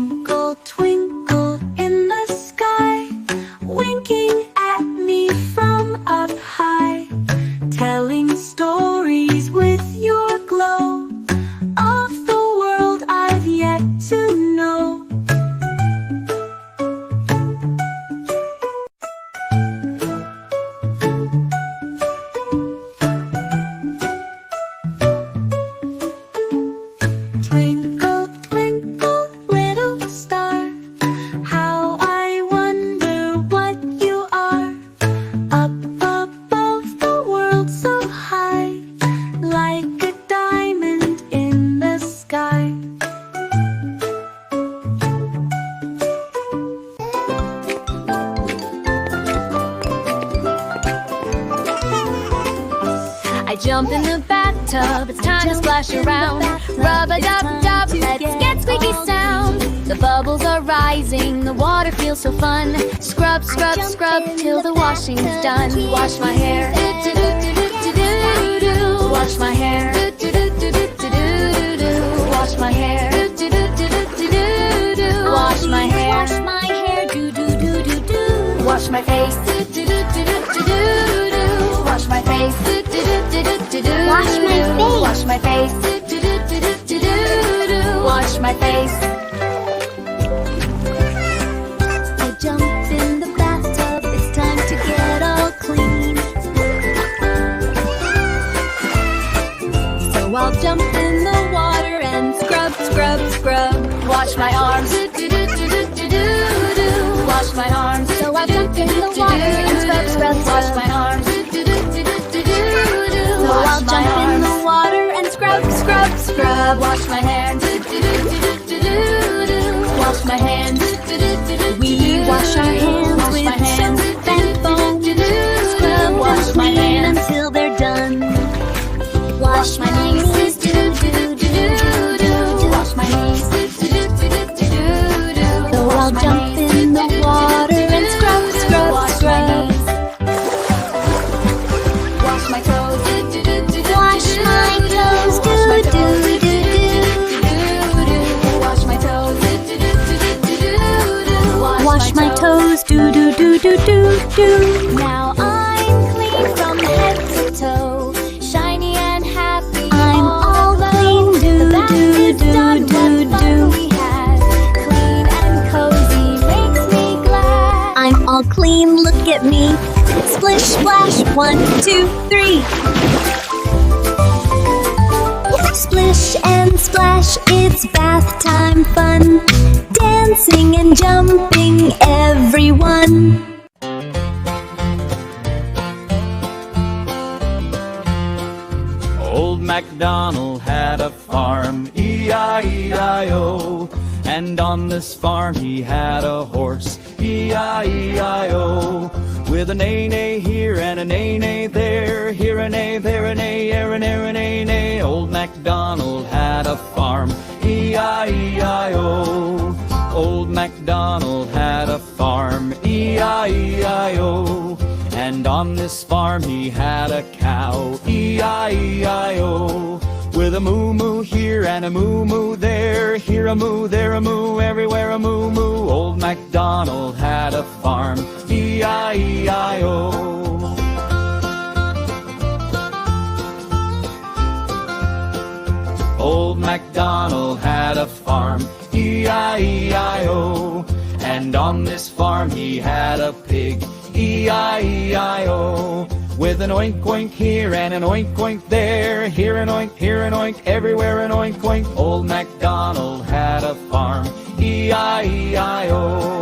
Twinkle, twinkle in the sky, winking at me from up high, telling stories with your glow of the world I've yet to know. Twinkle, twinkle, little star, how I wonder what you are. Up above the world so high, like a diamond in the sky. I jump in the bathtub, it's time to splash around. Rub-a-dub-dub, let's get squeaky sound. The bubbles are rising, the water feels so fun. Scrub, scrub, scrub, till the washing's done. Wash my hair, do-do-do-do-do-do. Wash my hair, do-do-do-do-do-do. Wash my hair, do-do-do-do-do-do. Wash my hair, wash my hair, do-do-do-do-do. Wash my face, do-do-do-do-do-do. Wash my face, do-do-do-do-do-do. Wash my face. Wash my face, do-do-do-do-do-do. Wash my face. I jump in the bathtub, it's time to get all clean. So I'll jump in the water and scrub, scrub, scrub. Wash my arms, do-do-do-do-do-do. Wash my arms. So I'll jump in the water and scrub, scrub, Wash scrub. my arms, do-do-do-do-do-do. So I'll jump in the water and scrub, scrub, scrub. Wash my hair, do-do-do-do-do-do. Wash my hands, We wash our hands Wash with my hands. soap and foam. Scrub Wash them my clean hands. until they're done. Wash my knees, knees, do-do-do-do-do. Wash my knees, do-do-do-do-do. So I'll Wash my jump knees, in the water and scrub, scrub, Wash my scrub. knees. Wash my toes, Wash my toes, do-do-do-do-do. Wash my toes, Wash my toes, do-do-do-do-do-do. Now I'm clean from head to toe, shiny and happy. I'm all clean, the bath is done. What fun do-do-do-do-do. we had, clean and cozy, makes me glad. I'm all clean, look at me. Splish, splash, 1, 2, 3. Splish and splash, it's bath time fun. Dancing and jumping, everyone. Old MacDonald had a farm, E-I-E-I-O. And on this farm he had a horse, E-I-E-I-O. With a neigh-neigh here and a neigh-neigh there, here a neigh, there a neigh, ere a neigh. Old MacDonald had a farm, E-I-E-I-O. Old MacDonald had a farm, E-I-E-I-O. And on this farm he had a cow, E-I-E-I-O. With a moo-moo here and a moo-moo there, here a moo, there a moo, everywhere a moo-moo. Old MacDonald had a farm, E-I-E-I-O. Old MacDonald had a farm, E-I-E-I-O. And on this farm he had a pig, E-I-E-I-O. With an oink oink here and an oink oink there, here an oink, everywhere an oink oink. Old MacDonald had a farm, E-I-E-I-O.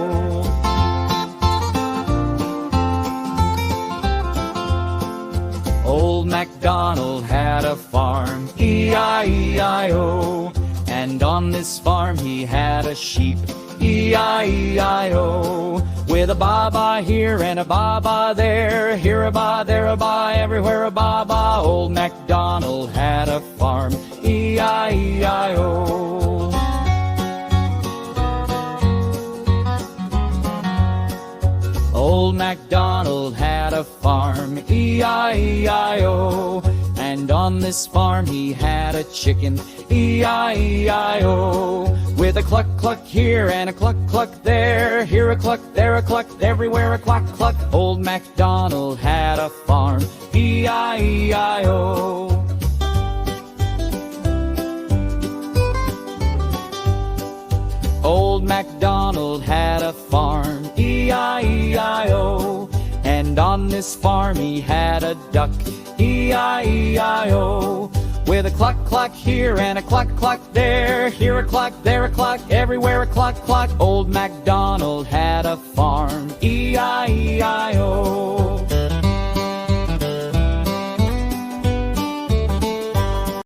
Old MacDonald had a farm, E-I-E-I-O. And on this farm he had a sheep, E-I-E-I-O. With a ba-ba here and a ba-ba there, here a ba, there a ba, everywhere a ba-ba. Old MacDonald had a farm, E-I-E-I-O. Old MacDonald had a farm, E-I-E-I-O. And on this farm he had a chicken, E-I-E-I-O. with a cluck cluck here and a cluck cluck there. Here a cluck, there a cluck, everywhere a quack cluck. Old MacDonald had a farm, E-I-E-I-O. Old MacDonald had a farm, E-I-E-I-O. And on this farm he had a duck, E-I-E-I-O. With a cluck cluck here and a cluck cluck there. Here a cluck, there a cluck, everywhere a cluck cluck. Old MacDonald had a farm, E-I-E-I-O.